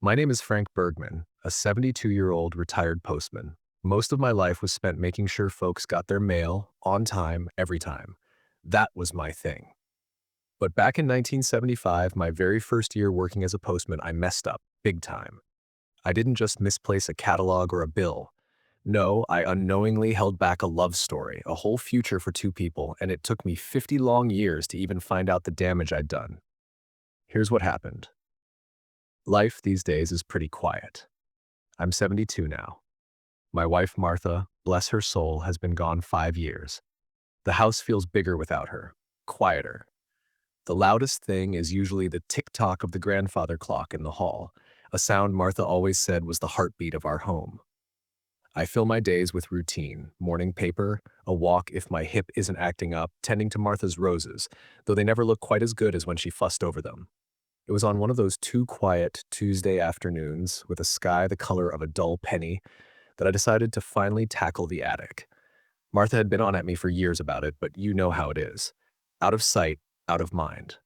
My name is Frank Bergman, a 72-year-old retired postman. Most of my life was spent making sure folks got their mail on time, every time. That was my thing. But back in 1975, my very first year working as a postman, I messed up big time. I didn't just misplace a catalog or a bill. No, I unknowingly held back a love story, a whole future for two people, and it took me 50 long years to even find out the damage I'd done. Here's what happened. Life these days is pretty quiet. I'm 72 now. My wife, Martha, bless her soul, has been gone 5 years. The house feels bigger without her, quieter. The loudest thing is usually the tick-tock of the grandfather clock in the hall, a sound Martha always said was the heartbeat of our home. I fill my days with routine, morning paper, a walk if my hip isn't acting up, tending to Martha's roses, though they never look quite as good as when she fussed over them. It was on one of those too quiet Tuesday afternoons, with a sky the color of a dull penny, that I decided to finally tackle the attic. Martha had been on at me for years about it, but you know how it is. Out of sight, out of mind.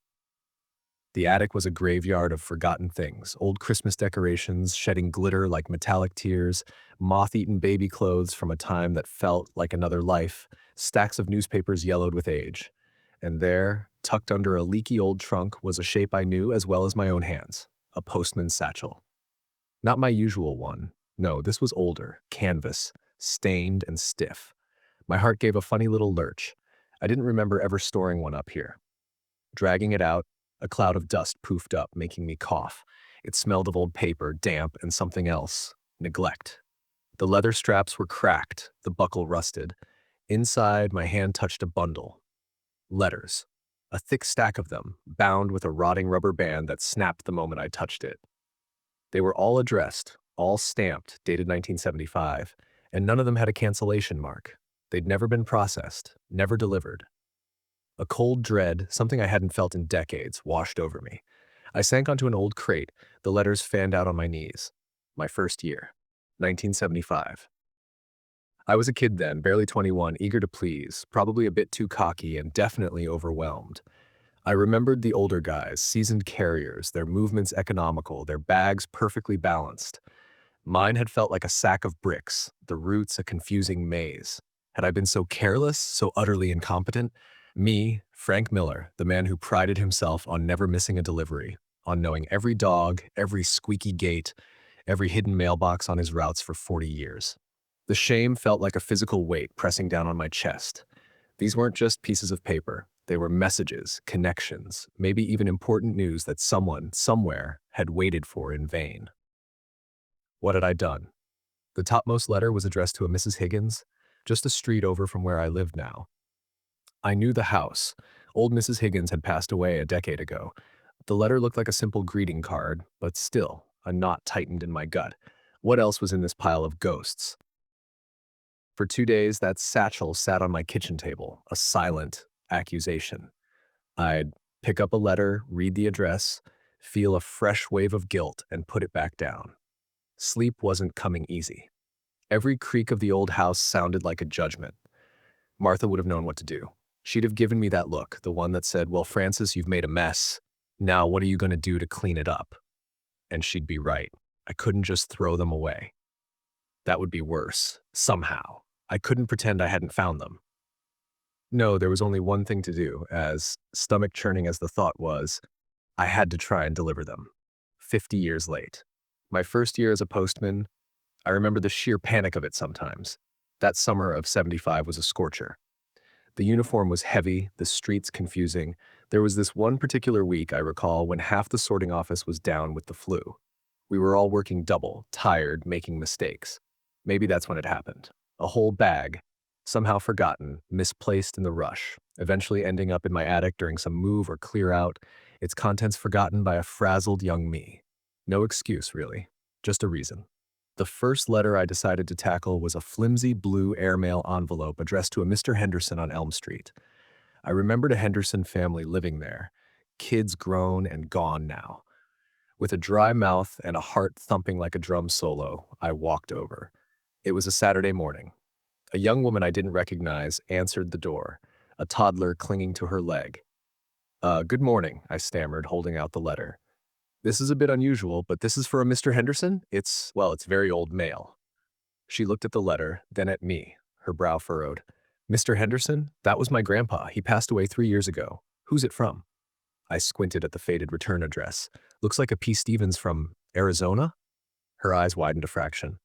The attic was a graveyard of forgotten things, old Christmas decorations shedding glitter like metallic tears, moth-eaten baby clothes from a time that felt like another life, stacks of newspapers yellowed with age. And there, tucked under a leaky old trunk, was a shape I knew as well as my own hands, a postman's satchel. Not my usual one. No, this was older, canvas, stained and stiff. My heart gave a funny little lurch. I didn't remember ever storing one up here. Dragging it out, a cloud of dust poofed up, making me cough. It smelled of old paper, damp, and something else. Neglect. The leather straps were cracked, the buckle rusted. Inside, my hand touched a bundle. Letters. A thick stack of them, bound with a rotting rubber band that snapped the moment I touched it. They were all addressed, all stamped, dated 1975, and none of them had a cancellation mark. They'd never been processed, never delivered. A cold dread, something I hadn't felt in decades, washed over me. I sank onto an old crate, the letters fanned out on my knees. My first year, 1975. I was a kid then, barely 21, eager to please, probably a bit too cocky and definitely overwhelmed. I remembered the older guys, seasoned carriers, their movements economical, their bags perfectly balanced. Mine had felt like a sack of bricks, the roots a confusing maze. Had I been so careless, so utterly incompetent? Me, Frank Miller, the man who prided himself on never missing a delivery, on knowing every dog, every squeaky gate, every hidden mailbox on his routes for 40 years. The shame felt like a physical weight pressing down on my chest. These weren't just pieces of paper. They were messages, connections, maybe even important news that someone, somewhere, had waited for in vain. What had I done? The topmost letter was addressed to a Mrs. Higgins, just a street over from where I lived now. I knew the house. Old Mrs. Higgins had passed away a decade ago. The letter looked like a simple greeting card, but still, a knot tightened in my gut. What else was in this pile of ghosts? For 2 days, that satchel sat on my kitchen table, a silent accusation. I'd pick up a letter, read the address, feel a fresh wave of guilt, and put it back down. Sleep wasn't coming easy. Every creak of the old house sounded like a judgment. Martha would have known what to do. She'd have given me that look, the one that said, "Well, Francis, you've made a mess. Now, what are you going to do to clean it up?" And she'd be right. I couldn't just throw them away. That would be worse, somehow. I couldn't pretend I hadn't found them. No, there was only one thing to do, as stomach churning as the thought was. I had to try and deliver them. 50 years late. My first year as a postman, I remember the sheer panic of it sometimes. That summer of 75 was a scorcher. The uniform was heavy, the streets confusing. There was this one particular week, I recall, when half the sorting office was down with the flu. We were all working double, tired, making mistakes. Maybe that's when it happened. A whole bag, somehow forgotten, misplaced in the rush, eventually ending up in my attic during some move or clear out, its contents forgotten by a frazzled young me. No excuse, really, just a reason. The first letter I decided to tackle was a flimsy blue airmail envelope addressed to a Mr. Henderson on Elm Street. I remembered a Henderson family living there, kids grown and gone now. With a dry mouth and a heart thumping like a drum solo, I walked over. It was a Saturday morning. A young woman I didn't recognize answered the door, a toddler clinging to her leg. Good morning," I stammered, holding out the letter. This is a bit unusual, but this is for a Mr. Henderson? It's very old mail. She looked at the letter, then at me, her brow furrowed. Mr. Henderson? That was my grandpa. He passed away 3 years ago. Who's it from? I squinted at the faded return address. Looks like a P. Stevens from Arizona? Her eyes widened a fraction.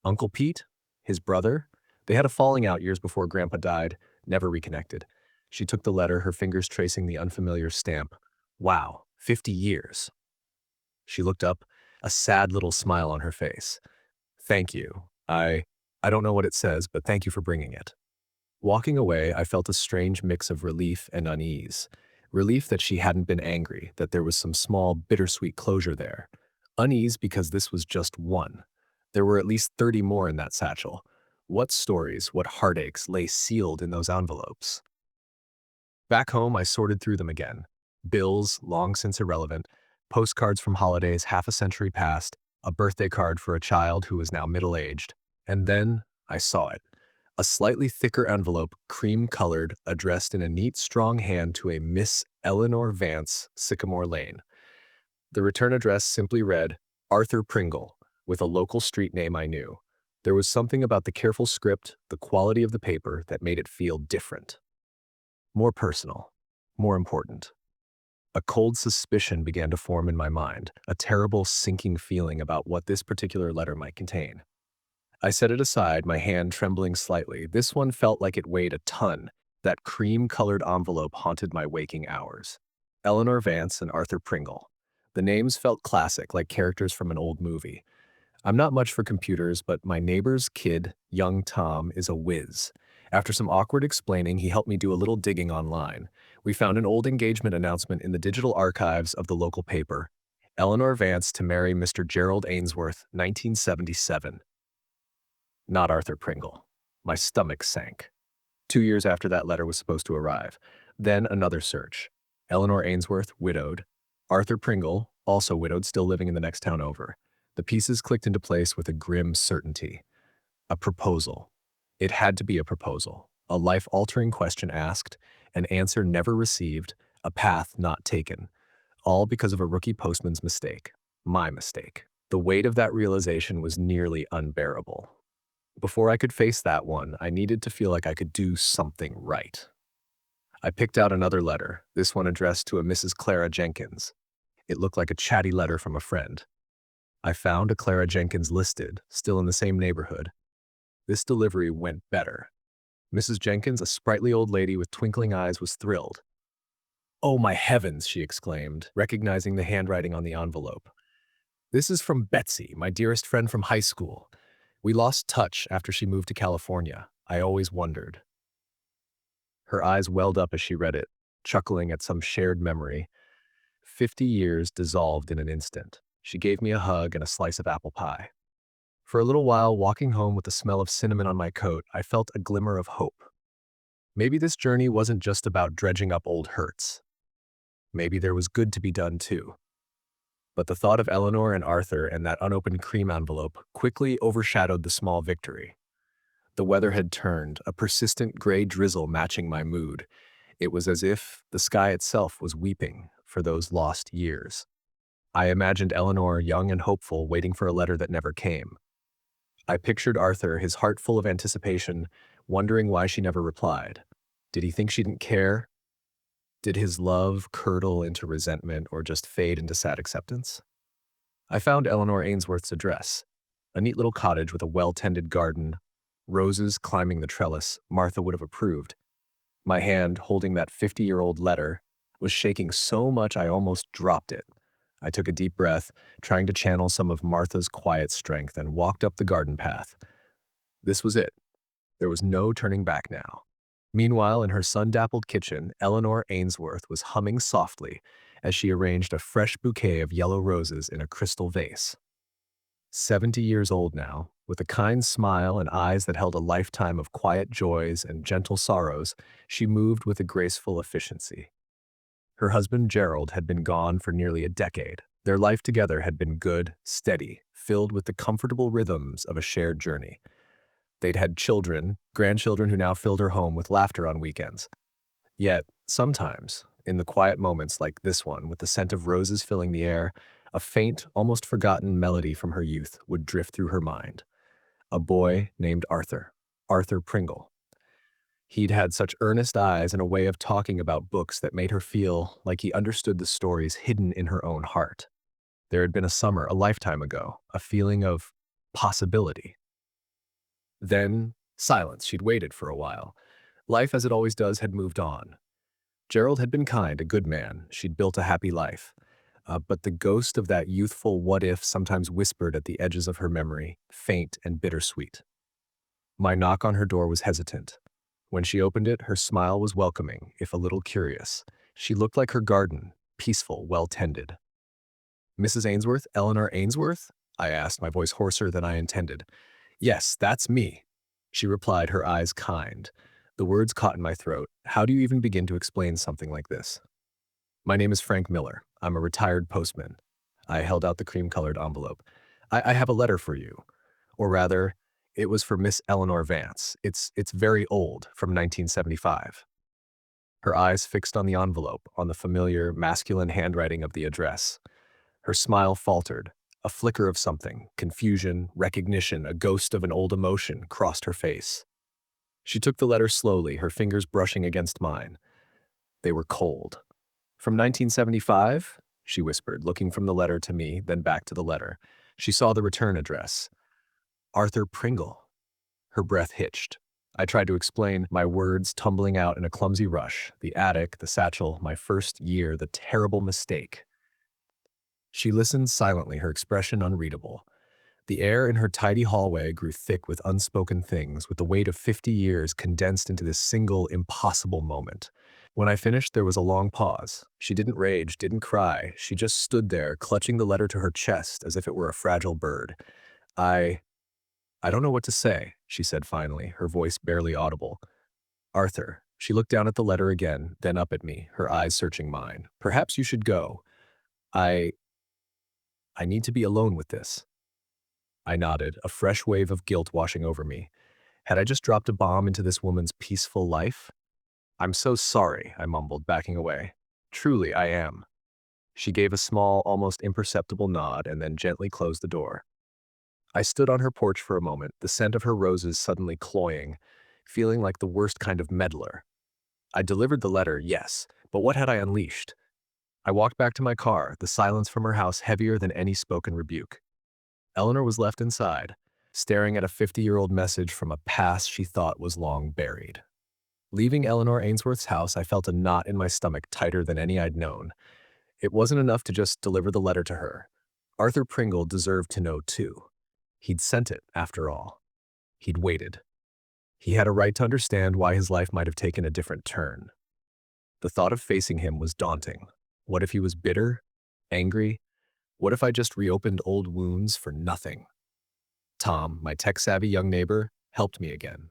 Uncle Pete? His brother? They had a falling out years before Grandpa died, never reconnected. She took the letter, her fingers tracing the unfamiliar stamp. Wow, 50 years. She looked up, a sad little smile on her face. Thank you. I don't know what it says, but thank you for bringing it. Walking away, I felt a strange mix of relief and unease. Relief that she hadn't been angry, that there was some small, bittersweet closure there. Unease because this was just one. There were at least 30 more in that satchel. What stories, what heartaches lay sealed in those envelopes? Back home, I sorted through them again. Bills, long since irrelevant, postcards from holidays half a century past, a birthday card for a child who was now middle-aged. And then I saw it. A slightly thicker envelope, cream-colored, addressed in a neat, strong hand to a Miss Eleanor Vance, Sycamore Lane. The return address simply read, Arthur Pringle, with a local street name I knew. There was something about the careful script, the quality of the paper, that made it feel different. More personal. More important. A cold suspicion began to form in my mind, a terrible sinking feeling about what this particular letter might contain. I set it aside, my hand trembling slightly. This one felt like it weighed a ton. That cream-colored envelope haunted my waking hours. Eleanor Vance and Arthur Pringle. The names felt classic, like characters from an old movie. I'm not much for computers, but my neighbor's kid, young Tom, is a whiz. After some awkward explaining, he helped me do a little digging online. We found an old engagement announcement in the digital archives of the local paper. Eleanor Vance to marry Mr. Gerald Ainsworth, 1977. Not Arthur Pringle. My stomach sank. 2 years after that letter was supposed to arrive. Then another search. Eleanor Ainsworth, widowed. Arthur Pringle, also widowed, still living in the next town over. The pieces clicked into place with a grim certainty. A proposal. It had to be a proposal. A life-altering question asked, an answer never received, a path not taken. All because of a rookie postman's mistake. My mistake. The weight of that realization was nearly unbearable. Before I could face that one, I needed to feel like I could do something right. I picked out another letter, this one addressed to a Mrs. Clara Jenkins. It looked like a chatty letter from a friend. I found a Clara Jenkins listed, still in the same neighborhood. This delivery went better. Mrs. Jenkins, a sprightly old lady with twinkling eyes, was thrilled. "Oh, my heavens," she exclaimed, recognizing the handwriting on the envelope. "This is from Betsy, my dearest friend from high school. We lost touch after she moved to California. I always wondered." Her eyes welled up as she read it, chuckling at some shared memory. 50 years dissolved in an instant. She gave me a hug and a slice of apple pie. For a little while, walking home with the smell of cinnamon on my coat, I felt a glimmer of hope. Maybe this journey wasn't just about dredging up old hurts. Maybe there was good to be done too. But the thought of Eleanor and Arthur and that unopened cream envelope quickly overshadowed the small victory. The weather had turned, a persistent gray drizzle matching my mood. It was as if the sky itself was weeping for those lost years. I imagined Eleanor, young and hopeful, waiting for a letter that never came. I pictured Arthur, his heart full of anticipation, wondering why she never replied. Did he think she didn't care? Did his love curdle into resentment or just fade into sad acceptance? I found Eleanor Ainsworth's address, a neat little cottage with a well-tended garden, roses climbing the trellis Martha would have approved. My hand, holding that 50-year-old letter, was shaking so much I almost dropped it. I took a deep breath, trying to channel some of Martha's quiet strength, and walked up the garden path. This was it. There was no turning back now. Meanwhile, in her sun-dappled kitchen, Eleanor Ainsworth was humming softly as she arranged a fresh bouquet of yellow roses in a crystal vase. 70 years old now, with a kind smile and eyes that held a lifetime of quiet joys and gentle sorrows, she moved with a graceful efficiency. Her husband Gerald had been gone for nearly a decade. Their life together had been good, steady, filled with the comfortable rhythms of a shared journey. They'd had children, grandchildren who now filled her home with laughter on weekends. Yet, sometimes, in the quiet moments like this one, with the scent of roses filling the air, A faint, almost forgotten melody from her youth would drift through her mind. A boy named Arthur. Arthur Pringle. He'd had such earnest eyes and a way of talking about books that made her feel like he understood the stories hidden in her own heart. There had been a summer, a lifetime ago, a feeling of possibility. Then, silence. She'd waited for a while. Life, as it always does, had moved on. Gerald had been kind, a good man. She'd built a happy life. But the ghost of that youthful what-if sometimes whispered at the edges of her memory, faint and bittersweet. My knock on her door was hesitant. When she opened it, her smile was welcoming, if a little curious. She looked like her garden, peaceful, well-tended. "Mrs. Ainsworth? Eleanor Ainsworth?" I asked, my voice hoarser than I intended. "Yes, that's me," she replied, her eyes kind. The words caught in my throat. How do you even begin to explain something like this? "My name is Frank Miller. I'm a retired postman." I held out the cream-colored envelope. I have a letter for you. Or rather, it was for Miss Eleanor Vance. It's very old, from 1975. Her eyes fixed on the envelope, on the familiar, masculine handwriting of the address. Her smile faltered. A flicker of something, confusion, recognition, a ghost of an old emotion crossed her face. She took the letter slowly, her fingers brushing against mine. They were cold. "From 1975?" she whispered, looking from the letter to me, then back to the letter. She saw the return address. "Arthur Pringle." Her breath hitched. I tried to explain, my words tumbling out in a clumsy rush. The attic, the satchel, my first year, the terrible mistake. She listened silently, her expression unreadable. The air in her tidy hallway grew thick with unspoken things, with the weight of 50 years condensed into this single, impossible moment. When I finished, there was a long pause. She didn't rage, didn't cry. She just stood there, clutching the letter to her chest as if it were a fragile bird. I don't know what to say," she said finally, her voice barely audible. "Arthur." She looked down at the letter again, then up at me, her eyes searching mine. "Perhaps you should go. I I need to be alone with this." I nodded, a fresh wave of guilt washing over me. Had I just dropped a bomb into this woman's peaceful life? "I'm so sorry," I mumbled, backing away. "Truly, I am." She gave a small, almost imperceptible nod and then gently closed the door. I stood on her porch for a moment, the scent of her roses suddenly cloying, feeling like the worst kind of meddler. I delivered the letter, yes, but what had I unleashed? I walked back to my car, the silence from her house heavier than any spoken rebuke. Eleanor was left inside, staring at a 50-year-old message from a past she thought was long buried. Leaving Eleanor Ainsworth's house, I felt a knot in my stomach tighter than any I'd known. It wasn't enough to just deliver the letter to her. Arthur Pringle deserved to know too. He'd sent it, after all. He'd waited. He had a right to understand why his life might have taken a different turn. The thought of facing him was daunting. What if he was bitter? Angry? What if I just reopened old wounds for nothing? Tom, my tech-savvy young neighbor, helped me again.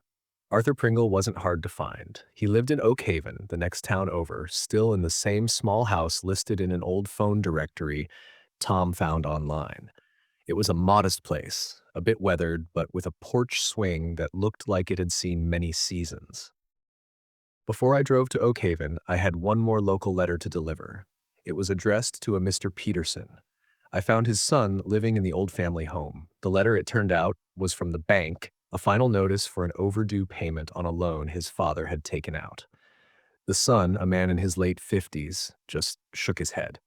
Arthur Pringle wasn't hard to find. He lived in Oak Haven, the next town over, still in the same small house listed in an old phone directory Tom found online. It was a modest place, a bit weathered, but with a porch swing that looked like it had seen many seasons. Before I drove to Oak Haven, I had one more local letter to deliver. It was addressed to a Mr. Peterson. I found his son living in the old family home. The letter, it turned out, was from the bank, a final notice for an overdue payment on a loan his father had taken out. The son, a man in his late 50s, just shook his head.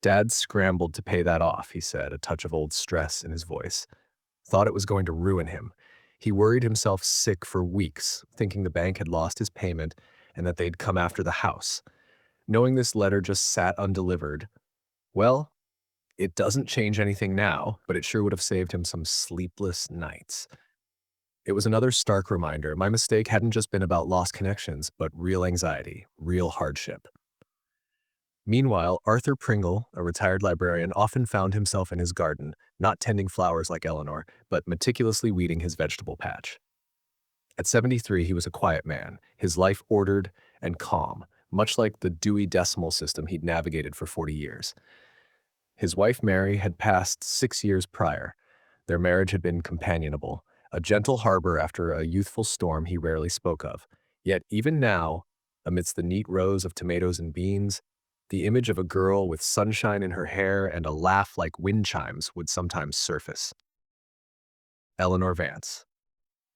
"Dad scrambled to pay that off," he said, a touch of old stress in his voice. "Thought it was going to ruin him. He worried himself sick for weeks, thinking the bank had lost his payment and that they'd come after the house. Knowing this letter just sat undelivered, well, it doesn't change anything now, but it sure would have saved him some sleepless nights." It was another stark reminder. My mistake hadn't just been about lost connections, but real anxiety, real hardship. Meanwhile, Arthur Pringle, a retired librarian, often found himself in his garden, not tending flowers like Eleanor, but meticulously weeding his vegetable patch. At 73, he was a quiet man, his life ordered and calm, much like the Dewey Decimal System he'd navigated for 40 years. His wife, Mary, had passed 6 years prior. Their marriage had been companionable, a gentle harbor after a youthful storm he rarely spoke of. Yet even now, amidst the neat rows of tomatoes and beans, The image of a girl with sunshine in her hair and a laugh like wind chimes would sometimes surface. Eleanor Vance.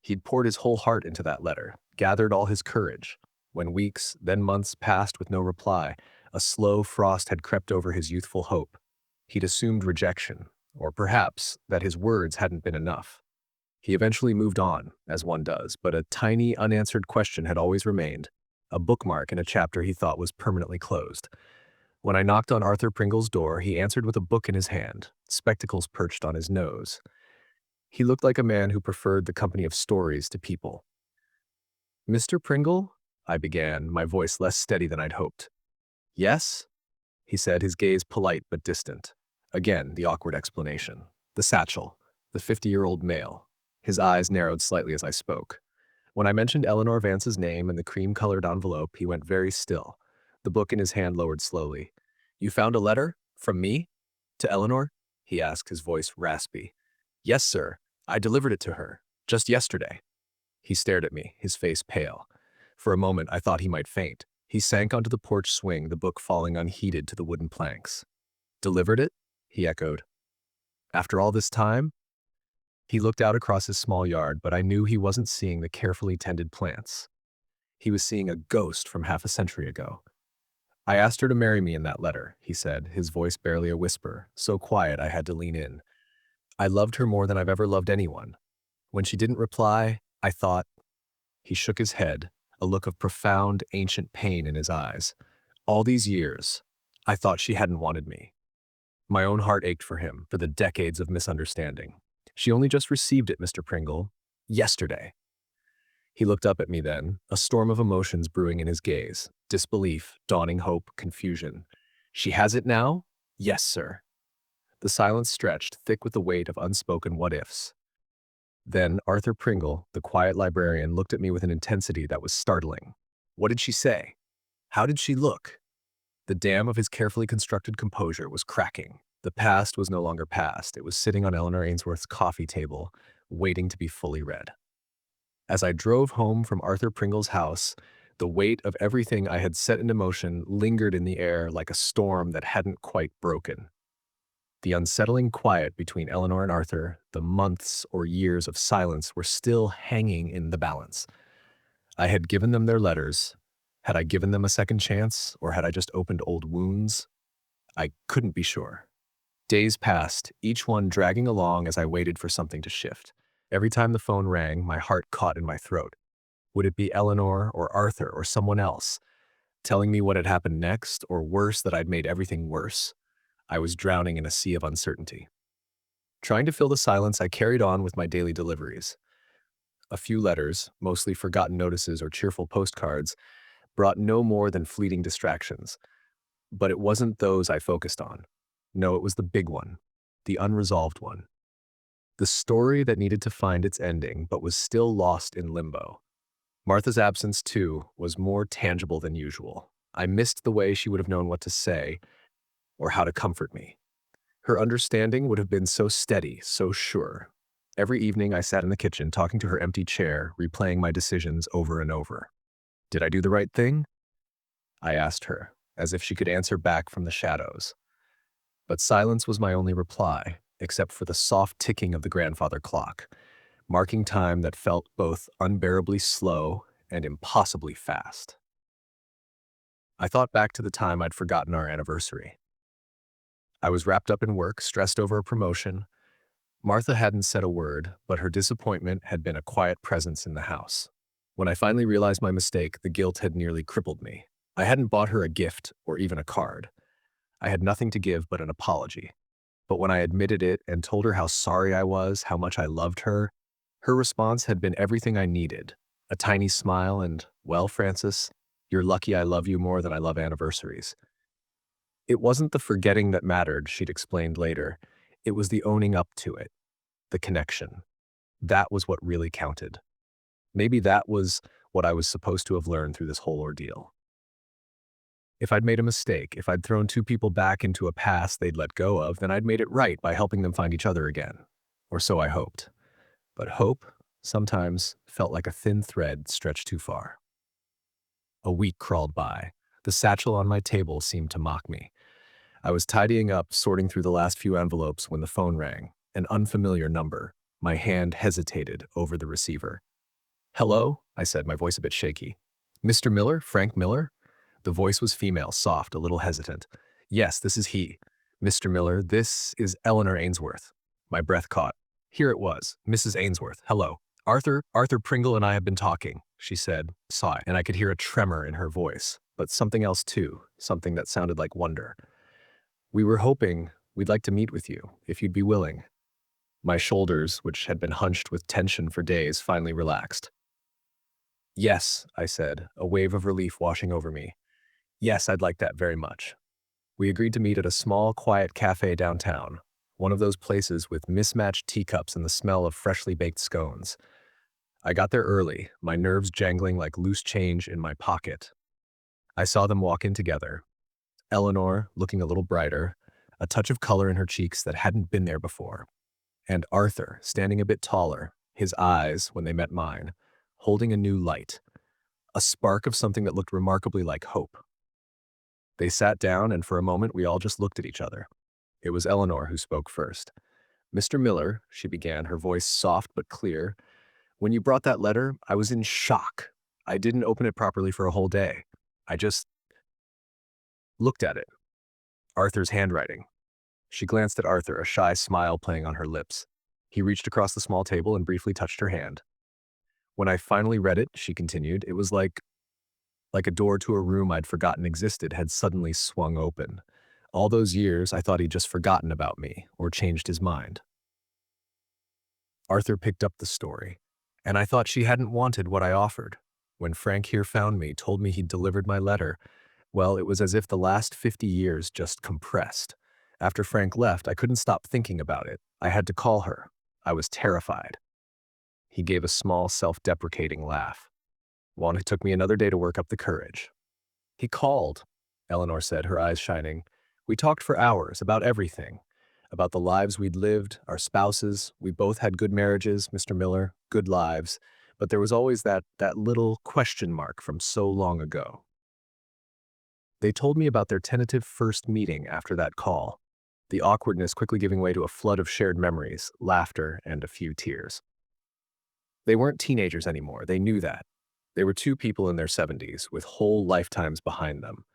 He'd poured his whole heart into that letter, gathered all his courage. When weeks, then months passed with no reply, a slow frost had crept over his youthful hope. He'd assumed rejection, or perhaps that his words hadn't been enough. He eventually moved on, as one does, but a tiny, unanswered question had always remained, a bookmark in a chapter he thought was permanently closed. When I knocked on Arthur Pringle's door, he answered with a book in his hand, spectacles perched on his nose. He looked like a man who preferred the company of stories to people. "Mr. Pringle?" I began, my voice less steady than I'd hoped. "Yes?" he said, his gaze polite but distant. Again, the awkward explanation. The satchel, the 50-year-old male. His eyes narrowed slightly as I spoke. When I mentioned Eleanor Vance's name and the cream-colored envelope, he went very still. The book in his hand lowered slowly. "You found a letter? From me? To Eleanor?" he asked, his voice raspy. "Yes, sir. I delivered it to her. Just yesterday." He stared at me, his face pale. For a moment, I thought he might faint. He sank onto the porch swing, the book falling unheeded to the wooden planks. "Delivered it?" he echoed. "After all this time?" He looked out across his small yard, but I knew he wasn't seeing the carefully tended plants. He was seeing a ghost from half a century ago. "I asked her to marry me in that letter," he said, his voice barely a whisper, so quiet I had to lean in. "I loved her more than I've ever loved anyone. When she didn't reply, I thought—" He shook his head, a look of profound, ancient pain in his eyes. "All these years, I thought she hadn't wanted me." My own heart ached for him, for the decades of misunderstanding. "She only just received it, Mr. Pringle. Yesterday." He looked up at me then, a storm of emotions brewing in his gaze. Disbelief, dawning hope, confusion. "She has it now?" "Yes, sir." The silence stretched, thick with the weight of unspoken what-ifs. Then Arthur Pringle, the quiet librarian, looked at me with an intensity that was startling. "What did she say? How did she look?" The dam of his carefully constructed composure was cracking. The past was no longer past. It was sitting on Eleanor Ainsworth's coffee table, waiting to be fully read. As I drove home from Arthur Pringle's house, the weight of everything I had set into motion lingered in the air like a storm that hadn't quite broken. The unsettling quiet between Eleanor and Arthur, the months or years of silence were still hanging in the balance. I had given them their letters. Had I given them a second chance, or had I just opened old wounds? I couldn't be sure. Days passed, each one dragging along as I waited for something to shift. Every time the phone rang, my heart caught in my throat. Would it be Eleanor or Arthur or someone else, telling me what had happened next, or worse, that I'd made everything worse? I was drowning in a sea of uncertainty. Trying to fill the silence, I carried on with my daily deliveries. A few letters, mostly forgotten notices or cheerful postcards, brought no more than fleeting distractions. But it wasn't those I focused on. No, it was the big one, the unresolved one. The story that needed to find its ending, but was still lost in limbo. Martha's absence, too, was more tangible than usual. I missed the way she would have known what to say or how to comfort me. Her understanding would have been so steady, so sure. Every evening I sat in the kitchen talking to her empty chair, replaying my decisions over and over. "Did I do the right thing?" I asked her, as if she could answer back from the shadows. But silence was my only reply, except for the soft ticking of the grandfather clock, marking time that felt both unbearably slow and impossibly fast. I thought back to the time I'd forgotten our anniversary. I was wrapped up in work, stressed over a promotion. Martha hadn't said a word, but her disappointment had been a quiet presence in the house. When I finally realized my mistake, the guilt had nearly crippled me. I hadn't bought her a gift or even a card. I had nothing to give but an apology. But when I admitted it and told her how sorry I was, how much I loved her, her response had been everything I needed. A tiny smile and, "Well, Francis, you're lucky I love you more than I love anniversaries." It wasn't the forgetting that mattered, she'd explained later. It was the owning up to it, the connection. That was what really counted. Maybe that was what I was supposed to have learned through this whole ordeal. If I'd made a mistake, if I'd thrown two people back into a past they'd let go of, then I'd made it right by helping them find each other again. Or so I hoped. But hope sometimes felt like a thin thread stretched too far. A week crawled by. The satchel on my table seemed to mock me. I was tidying up, sorting through the last few envelopes when the phone rang, an unfamiliar number. My hand hesitated over the receiver. "Hello?" I said, my voice a bit shaky. "Mr. Miller? Frank Miller?" The voice was female, soft, a little hesitant. "Yes, this is he. Mr. Miller, this is Eleanor Ainsworth." My breath caught. Here it was, Mrs. Ainsworth. "Hello. Arthur Pringle and I have been talking," she said, sigh, and I could hear a tremor in her voice, but something else too, something that sounded like wonder. "We were hoping we'd like to meet with you, if you'd be willing." My shoulders, which had been hunched with tension for days, finally relaxed. "Yes," I said, a wave of relief washing over me. "Yes, I'd like that very much." We agreed to meet at a small, quiet cafe downtown, one of those places with mismatched teacups and the smell of freshly baked scones. I got there early, my nerves jangling like loose change in my pocket. I saw them walk in together. Eleanor, looking a little brighter, a touch of color in her cheeks that hadn't been there before, and Arthur, standing a bit taller, his eyes, when they met mine, holding a new light, a spark of something that looked remarkably like hope. They sat down, and for a moment we all just looked at each other. It was Eleanor who spoke first. "Mr. Miller," she began, her voice soft but clear, "when you brought that letter, I was in shock. I didn't open it properly for a whole day. I just looked at it. Arthur's handwriting." She glanced at Arthur, a shy smile playing on her lips. He reached across the small table and briefly touched her hand. "When I finally read it," she continued, "it was like a door to a room I'd forgotten existed had suddenly swung open. All those years, I thought he'd just forgotten about me or changed his mind." Arthur picked up the story, and I thought she hadn't wanted what I offered. When Frank here found me, told me he'd delivered my letter, well, it was as if the last 50 years just compressed. After Frank left, I couldn't stop thinking about it. I had to call her. I was terrified. He gave a small, self-deprecating laugh. "Well, it took me another day to work up the courage." "He called," Eleanor said, her eyes shining. "We talked for hours about everything. About the lives we'd lived, our spouses. We both had good marriages, Mr. Miller, good lives. But there was always that little question mark from so long ago." They told me about their tentative first meeting after that call, the awkwardness quickly giving way to a flood of shared memories, laughter, and a few tears. They weren't teenagers anymore, they knew that. They were two people in their 70s, with whole lifetimes behind them.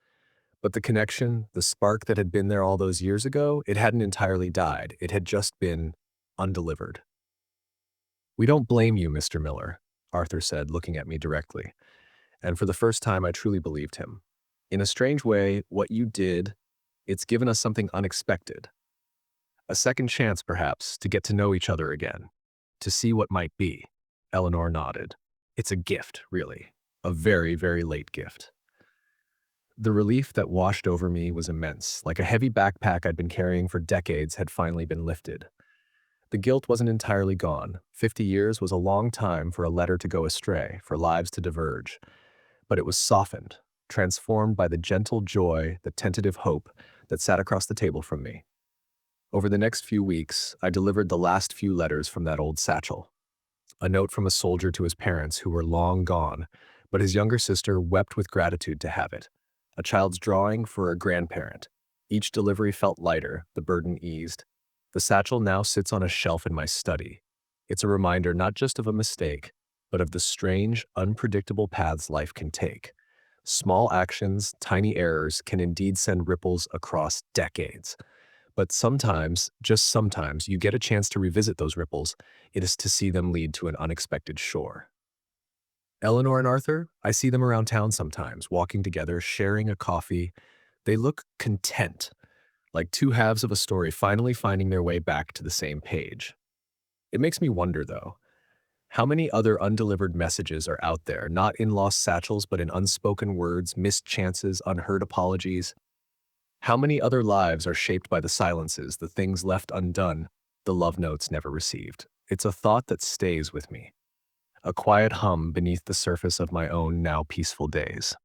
But the connection, the spark that had been there all those years ago, it hadn't entirely died. It had just been undelivered. "We don't blame you, Mr. Miller," Arthur said, looking at me directly. And for the first time, I truly believed him. "In a strange way, what you did, it's given us something unexpected. A second chance, perhaps, to get to know each other again, to see what might be." Eleanor nodded. "It's a gift, really. A very, very late gift." The relief that washed over me was immense, like a heavy backpack I'd been carrying for decades had finally been lifted. The guilt wasn't entirely gone. 50 years was a long time for a letter to go astray, for lives to diverge. But it was softened, transformed by the gentle joy, the tentative hope that sat across the table from me. Over the next few weeks, I delivered the last few letters from that old satchel. A note from a soldier to his parents who were long gone, but his younger sister wept with gratitude to have it. A child's drawing for a grandparent. Each delivery felt lighter, the burden eased. The satchel now sits on a shelf in my study. It's a reminder not just of a mistake, but of the strange, unpredictable paths life can take. Small actions, tiny errors can indeed send ripples across decades. But sometimes, just sometimes, you get a chance to revisit those ripples. It is to see them lead to an unexpected shore. Eleanor and Arthur, I see them around town sometimes, walking together, sharing a coffee. They look content, like two halves of a story finally finding their way back to the same page. It makes me wonder, though, how many other undelivered messages are out there, not in lost satchels, but in unspoken words, missed chances, unheard apologies? How many other lives are shaped by the silences, the things left undone, the love notes never received? It's a thought that stays with me, a quiet hum beneath the surface of my own now peaceful days.